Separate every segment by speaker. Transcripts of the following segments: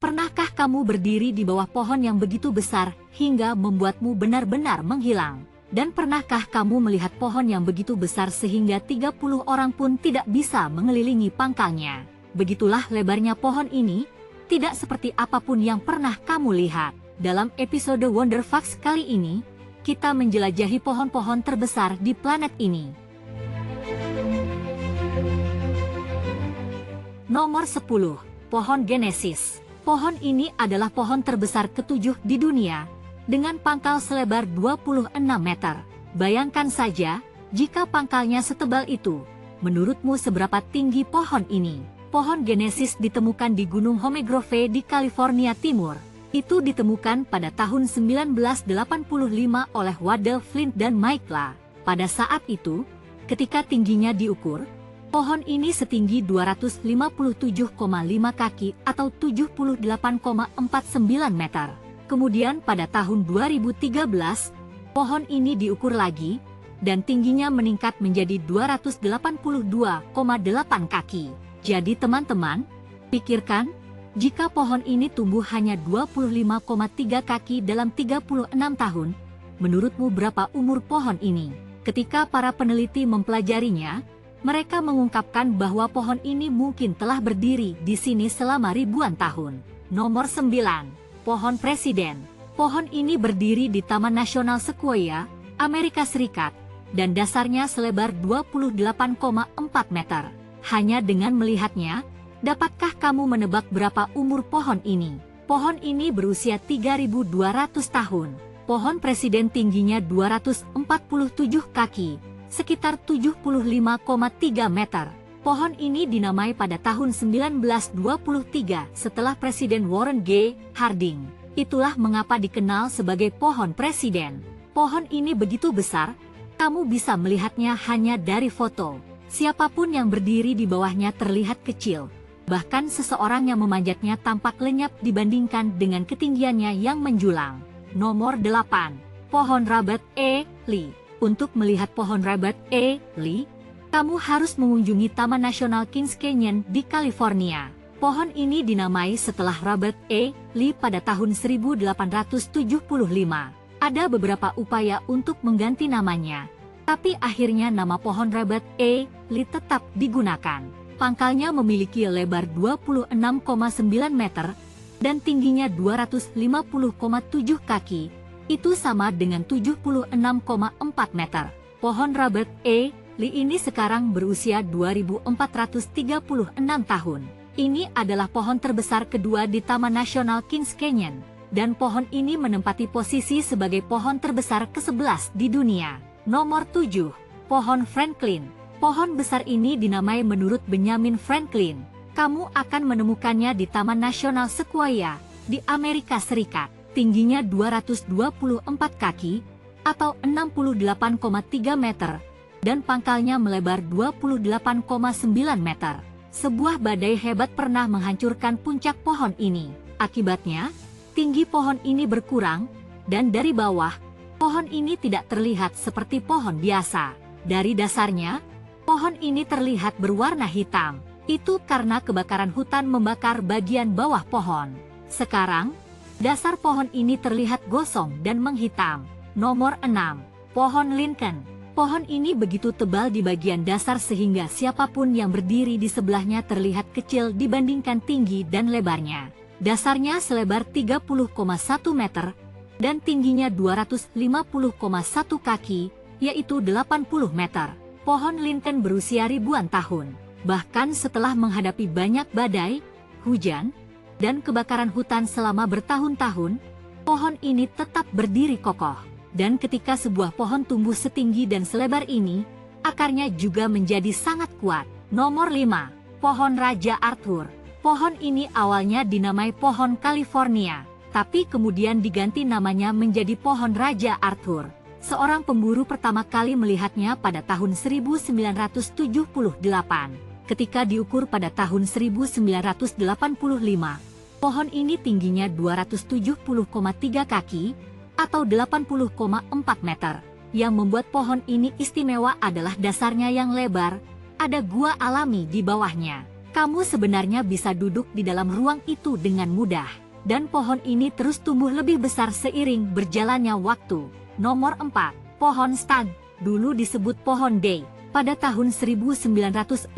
Speaker 1: Pernahkah kamu berdiri di bawah pohon yang begitu besar hingga membuatmu benar-benar menghilang? Dan pernahkah kamu melihat pohon yang begitu besar sehingga 30 orang pun tidak bisa mengelilingi pangkalnya? Begitulah lebarnya pohon ini, tidak seperti apapun yang pernah kamu lihat. Dalam episode Wonder Facts kali ini, kita menjelajahi pohon-pohon terbesar di planet ini. Nomor 10. Pohon Genesis. Pohon ini adalah pohon terbesar ketujuh di dunia, dengan pangkal selebar 26 meter. Bayangkan saja, jika pangkalnya setebal itu, menurutmu seberapa tinggi pohon ini? Pohon Genesis ditemukan di Gunung Homegrove di California Timur. Itu ditemukan pada tahun 1985 oleh Waddell Flint dan Michaela. Pada saat itu, ketika tingginya diukur, pohon ini setinggi 257,5 kaki atau 78,49 meter. Kemudian pada tahun 2013, pohon ini diukur lagi, dan tingginya meningkat menjadi 282,8 kaki. Jadi teman-teman, pikirkan, jika pohon ini tumbuh hanya 25,3 kaki dalam 36 tahun, menurutmu berapa umur pohon ini? Ketika para peneliti mempelajarinya, mereka mengungkapkan bahwa pohon ini mungkin telah berdiri di sini selama ribuan tahun. Nomor 9. Pohon Presiden. Pohon ini berdiri di Taman Nasional Sequoia, Amerika Serikat, dan dasarnya selebar 28,4 meter. Hanya dengan melihatnya, dapatkah kamu menebak berapa umur pohon ini? Pohon ini berusia 3.200 tahun. Pohon Presiden tingginya 247 kaki, sekitar 75,3 meter. Pohon ini dinamai pada tahun 1923 setelah Presiden Warren G. Harding. Itulah mengapa dikenal sebagai pohon presiden. Pohon ini begitu besar, kamu bisa melihatnya hanya dari foto. Siapapun yang berdiri di bawahnya terlihat kecil. Bahkan seseorang yang memanjatnya tampak lenyap dibandingkan dengan ketinggiannya yang menjulang. Nomor 8. Pohon Robert E. Lee. Untuk melihat pohon Robert E. Lee, kamu harus mengunjungi Taman Nasional Kings Canyon di California. Pohon ini dinamai setelah Robert E. Lee pada tahun 1875. Ada beberapa upaya untuk mengganti namanya, tapi akhirnya nama pohon Robert E. Lee tetap digunakan. Pangkalnya memiliki lebar 26,9 meter dan tingginya 250,7 kaki. Itu sama dengan 76,4 meter. Pohon Robert E. Lee ini sekarang berusia 2.436 tahun. Ini adalah pohon terbesar kedua di Taman Nasional Kings Canyon, dan pohon ini menempati posisi sebagai pohon terbesar ke-11 di dunia. Nomor 7. Pohon Franklin. Pohon besar ini dinamai menurut Benjamin Franklin. Kamu akan menemukannya di Taman Nasional Sequoia di Amerika Serikat. Tingginya 224 kaki atau 68,3 meter. Dan pangkalnya melebar 28,9 meter. Sebuah badai hebat pernah menghancurkan puncak pohon ini. Akibatnya, tinggi pohon ini berkurang, dan dari bawah, pohon ini tidak terlihat seperti pohon biasa. Dari dasarnya, pohon ini terlihat berwarna hitam. Itu karena kebakaran hutan membakar bagian bawah pohon. Sekarang, dasar pohon ini terlihat gosong dan menghitam. Nomor 6. Pohon Lincoln. Pohon ini begitu tebal di bagian dasar sehingga siapapun yang berdiri di sebelahnya terlihat kecil dibandingkan tinggi dan lebarnya. Dasarnya selebar 30,1 meter dan tingginya 250,1 kaki, yaitu 80 meter. Pohon Lincoln berusia ribuan tahun. Bahkan setelah menghadapi banyak badai, hujan, dan kebakaran hutan selama bertahun-tahun, pohon ini tetap berdiri kokoh. Dan ketika sebuah pohon tumbuh setinggi dan selebar ini, akarnya juga menjadi sangat kuat. Nomor 5. Pohon Raja Arthur. Pohon ini awalnya dinamai pohon California, tapi kemudian diganti namanya menjadi pohon Raja Arthur. Seorang pemburu pertama kali melihatnya pada tahun 1978. Ketika diukur pada tahun 1985, pohon ini tingginya 270,3 kaki, atau 80,4 meter. Yang membuat pohon ini istimewa adalah dasarnya yang lebar, ada gua alami di bawahnya. kamu sebenarnya bisa duduk di dalam ruang itu dengan mudah. Dan pohon ini terus tumbuh lebih besar seiring berjalannya waktu. Nomor 4. Pohon stag, dulu disebut pohon day. Pada tahun 1960,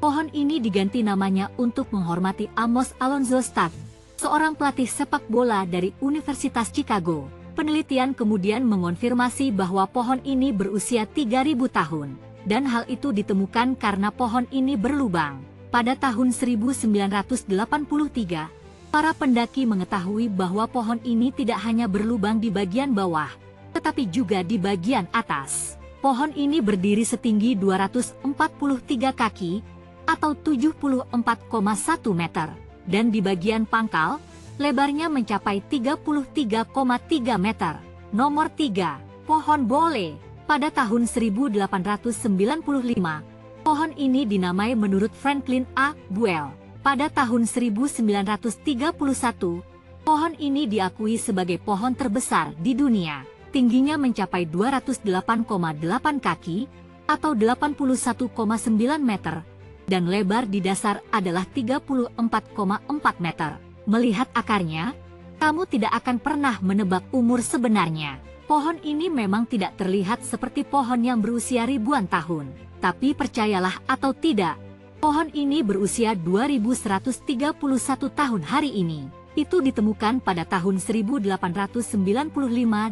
Speaker 1: pohon ini diganti namanya untuk menghormati Amos Alonzo Stagg, seorang pelatih sepak bola dari Universitas Chicago. Penelitian kemudian mengonfirmasi bahwa pohon ini berusia 3.000 tahun. Dan hal itu ditemukan karena pohon ini berlubang. Pada tahun 1983, para pendaki mengetahui bahwa pohon ini tidak hanya berlubang di bagian bawah, tetapi juga di bagian atas. Pohon ini berdiri setinggi 243 kaki, atau 74,1 meter. Dan di bagian pangkal, lebarnya mencapai 33,3 meter. Nomor 3. Pohon bole. Pada tahun 1895, pohon ini dinamai menurut Franklin A. Buell. Pada tahun 1931, pohon ini diakui sebagai pohon terbesar di dunia. Tingginya mencapai 208,8 kaki, atau 81,9 meter. Dan lebar di dasar adalah 34,4 meter. Melihat akarnya, kamu tidak akan pernah menebak umur sebenarnya. Pohon ini memang tidak terlihat seperti pohon yang berusia ribuan tahun. Tapi percayalah atau tidak, pohon ini berusia 2131 tahun hari ini. Itu ditemukan pada tahun 1895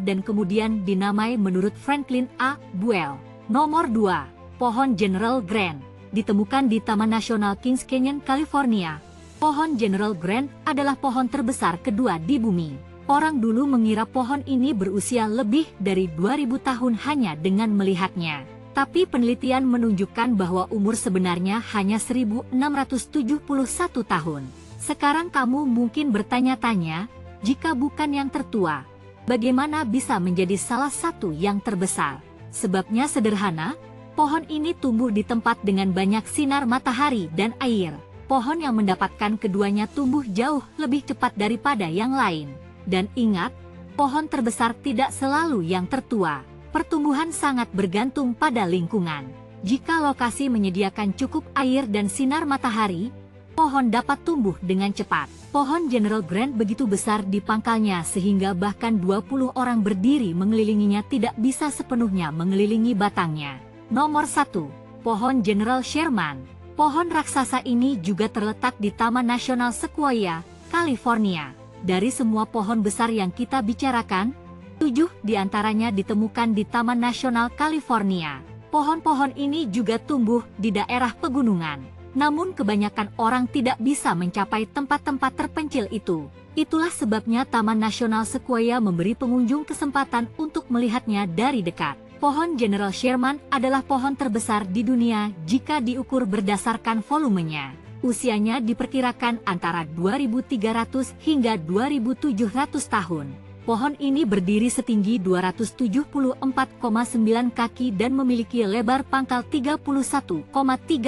Speaker 1: dan kemudian dinamai menurut Franklin A. Buell. Nomor 2. Pohon General Grant. Ditemukan di Taman Nasional Kings Canyon, California. Pohon General Grant adalah pohon terbesar kedua di bumi. Orang dulu mengira pohon ini berusia lebih dari 2000 tahun hanya dengan melihatnya. Tapi penelitian menunjukkan bahwa umur sebenarnya hanya 1671 tahun. Sekarang kamu mungkin bertanya-tanya, jika bukan yang tertua, bagaimana bisa menjadi salah satu yang terbesar? Sebabnya sederhana, pohon ini tumbuh di tempat dengan banyak sinar matahari dan air. Pohon yang mendapatkan keduanya tumbuh jauh lebih cepat daripada yang lain. Dan ingat, pohon terbesar tidak selalu yang tertua. Pertumbuhan sangat bergantung pada lingkungan. Jika lokasi menyediakan cukup air dan sinar matahari, pohon dapat tumbuh dengan cepat. Pohon General Grant begitu besar di pangkalnya sehingga bahkan 20 orang berdiri mengelilinginya tidak bisa sepenuhnya mengelilingi batangnya. Nomor 1. Pohon General Sherman. Pohon raksasa ini juga terletak di Taman Nasional Sequoia, California. Dari semua pohon besar yang kita bicarakan, 7 diantaranya ditemukan di Taman Nasional California. Pohon-pohon ini juga tumbuh di daerah pegunungan. Namun kebanyakan orang tidak bisa mencapai tempat-tempat terpencil itu. Itulah sebabnya Taman Nasional Sequoia memberi pengunjung kesempatan untuk melihatnya dari dekat. Pohon General Sherman adalah pohon terbesar di dunia jika diukur berdasarkan volumenya. Usianya diperkirakan antara 2.300 hingga 2.700 tahun. Pohon ini berdiri setinggi 274,9 kaki dan memiliki lebar pangkal 31,3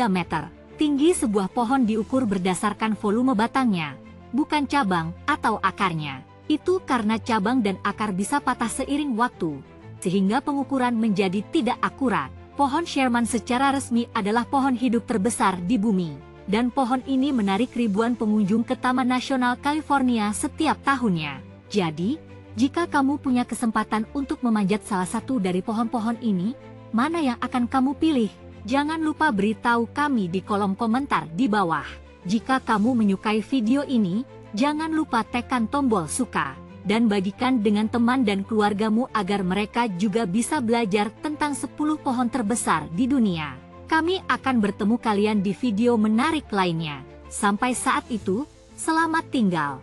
Speaker 1: meter. Tinggi sebuah pohon diukur berdasarkan volume batangnya, bukan cabang atau akarnya. Itu karena cabang dan akar bisa patah seiring waktu, sehingga pengukuran menjadi tidak akurat. Pohon Sherman secara resmi adalah pohon hidup terbesar di bumi, dan pohon ini menarik ribuan pengunjung ke Taman Nasional California setiap tahunnya. Jadi, jika kamu punya kesempatan untuk memanjat salah satu dari pohon-pohon ini, mana yang akan kamu pilih? Jangan lupa beritahu kami di kolom komentar di bawah. Jika kamu menyukai video ini, jangan lupa tekan tombol suka. Dan bagikan dengan teman dan keluargamu agar mereka juga bisa belajar tentang 10 pohon terbesar di dunia. Kami akan bertemu kalian di video menarik lainnya. Sampai saat itu, selamat tinggal.